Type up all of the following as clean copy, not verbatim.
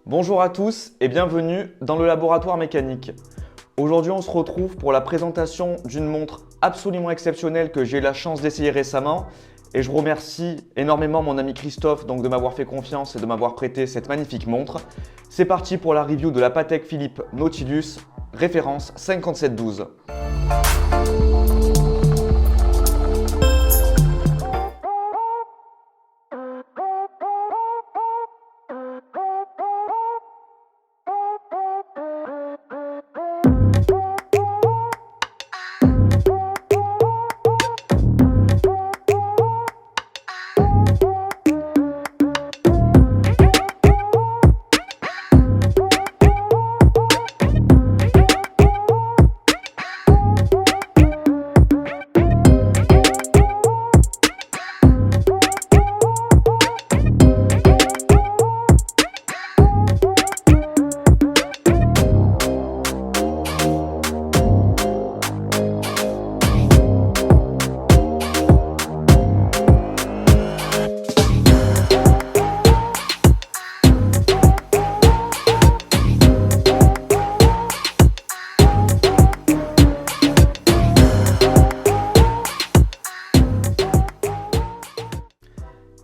Bonjour à tous et bienvenue dans le laboratoire mécanique. Aujourd'hui, on se retrouve pour la présentation d'une montre absolument exceptionnelle que j'ai eu la chance d'essayer récemment. Et je remercie énormément mon ami Christophe de m'avoir fait confiance et de m'avoir prêté cette magnifique montre. C'est parti pour la review de la Patek Philippe Nautilus, référence 5712.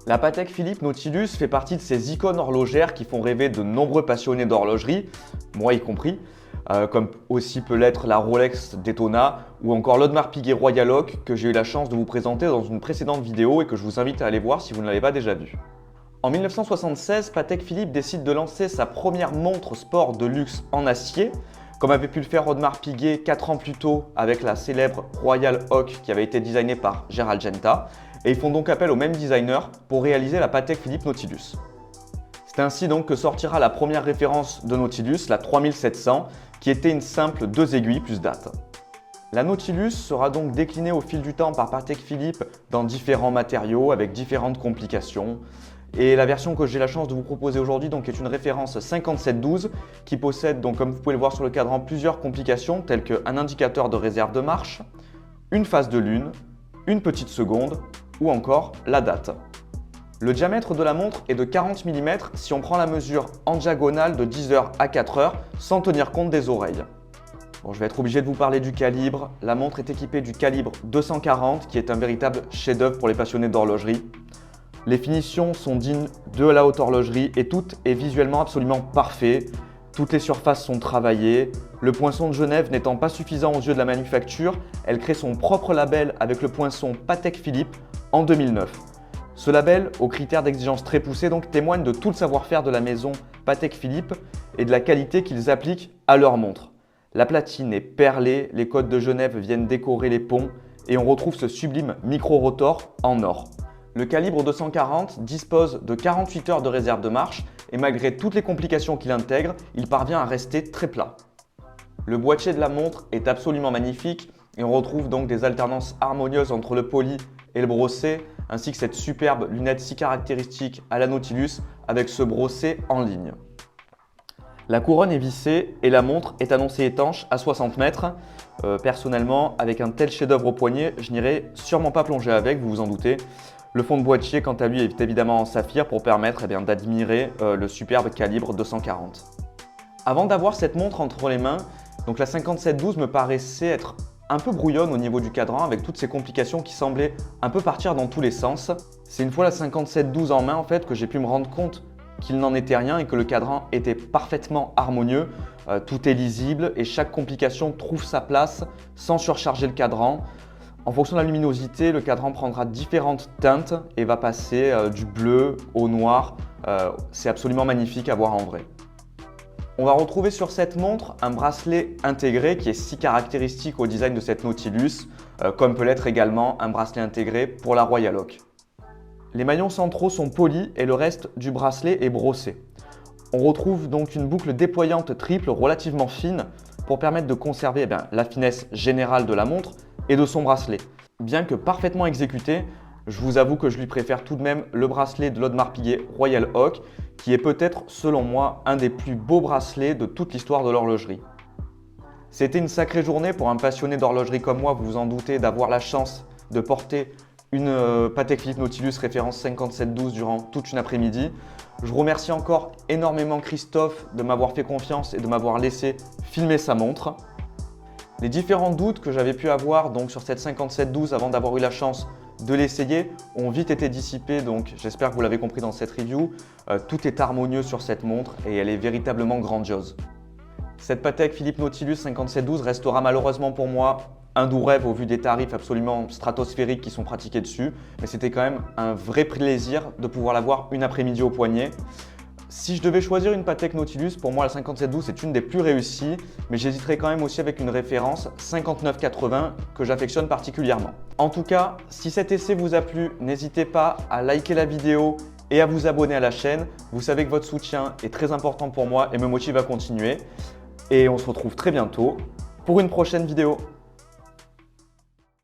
La Patek Philippe Nautilus fait partie de ces icônes horlogères qui font rêver de nombreux passionnés d'horlogerie, moi y compris, comme aussi peut l'être la Rolex Daytona ou encore l'Audemars Piguet Royal Oak que j'ai eu la chance de vous présenter dans une précédente vidéo et que je vous invite à aller voir si vous ne l'avez pas déjà vu. En 1976, Patek Philippe décide de lancer sa première montre sport de luxe en acier, comme avait pu le faire Audemars Piguet 4 ans plus tôt avec la célèbre Royal Oak qui avait été designée par Gérald Genta. Et ils font donc appel au même designer pour réaliser la Patek Philippe Nautilus. C'est ainsi donc que sortira la première référence de Nautilus, la 3700, qui était une simple 2 aiguilles plus date. La Nautilus sera donc déclinée au fil du temps par Patek Philippe dans différents matériaux avec différentes complications. Et la version que j'ai la chance de vous proposer aujourd'hui donc est une référence 5712 qui possède donc comme vous pouvez le voir sur le cadran plusieurs complications telles qu'un indicateur de réserve de marche, une phase de lune, une petite seconde ou encore la date. Le diamètre de la montre est de 40 mm si on prend la mesure en diagonale de 10h à 4h sans tenir compte des oreilles. Bon, je vais être obligé de vous parler du calibre. La montre est équipée du calibre 240 qui est un véritable chef-d'œuvre pour les passionnés d'horlogerie. Les finitions sont dignes de la haute horlogerie et tout est visuellement absolument parfait. Toutes les surfaces sont travaillées. Le poinçon de Genève n'étant pas suffisant aux yeux de la manufacture, elle crée son propre label avec le poinçon Patek Philippe en 2009. Ce label, aux critères d'exigence très poussés, donc témoigne de tout le savoir-faire de la maison Patek Philippe et de la qualité qu'ils appliquent à leur montre. La platine est perlée, les côtes de Genève viennent décorer les ponts et on retrouve ce sublime micro-rotor en or. Le calibre 240 dispose de 48 heures de réserve de marche et malgré toutes les complications qu'il intègre, il parvient à rester très plat. Le boîtier de la montre est absolument magnifique et on retrouve donc des alternances harmonieuses entre le poli et le brossé, ainsi que cette superbe lunette si caractéristique à la Nautilus avec ce brossé en ligne. La couronne est vissée et la montre est annoncée étanche à 60 mètres. Personnellement, avec un tel chef-d'œuvre au poignet, je n'irai sûrement pas plonger avec, vous vous en doutez. Le fond de boîtier, quant à lui, est évidemment en saphir pour permettre d'admirer le superbe calibre 240. Avant d'avoir cette montre entre les mains, donc la 5712 me paraissait être un peu brouillonne au niveau du cadran avec toutes ces complications qui semblaient un peu partir dans tous les sens. C'est une fois la 5712 en main en fait que j'ai pu me rendre compte qu'il n'en était rien et que le cadran était parfaitement harmonieux. Tout est lisible et chaque complication trouve sa place sans surcharger le cadran. En fonction de la luminosité, le cadran prendra différentes teintes et va passer du bleu au noir. C'est absolument magnifique à voir en vrai. On va retrouver sur cette montre un bracelet intégré qui est si caractéristique au design de cette Nautilus, comme peut l'être également un bracelet intégré pour la Royal Oak. Les maillons centraux sont polis et le reste du bracelet est brossé. On retrouve donc une boucle déployante triple relativement fine pour permettre de conserver la finesse générale de la montre et de son bracelet. Bien que parfaitement exécuté, je vous avoue que je lui préfère tout de même le bracelet de l'Audemars Piguet Royal Oak, qui est peut-être, selon moi, un des plus beaux bracelets de toute l'histoire de l'horlogerie. C'était une sacrée journée pour un passionné d'horlogerie comme moi, vous vous en doutez, d'avoir la chance de porter une Patek Philippe Nautilus référence 5712 durant toute une après-midi. Je remercie encore énormément Christophe de m'avoir fait confiance et de m'avoir laissé filmer sa montre. Les différents doutes que j'avais pu avoir donc, sur cette 5712 avant d'avoir eu la chance de l'essayer ont vite été dissipés, donc j'espère que vous l'avez compris dans cette review. Tout est harmonieux sur cette montre et elle est véritablement grandiose. Cette Patek Philippe Nautilus 5712 restera malheureusement pour moi un doux rêve au vu des tarifs absolument stratosphériques qui sont pratiqués dessus, mais c'était quand même un vrai plaisir de pouvoir l'avoir une après-midi au poignet. Si je devais choisir une Patek Nautilus, pour moi la 5712 c'est une des plus réussies, mais j'hésiterais quand même aussi avec une référence 5980 que j'affectionne particulièrement. En tout cas, si cet essai vous a plu, n'hésitez pas à liker la vidéo et à vous abonner à la chaîne. Vous savez que votre soutien est très important pour moi et me motive à continuer. Et on se retrouve très bientôt pour une prochaine vidéo.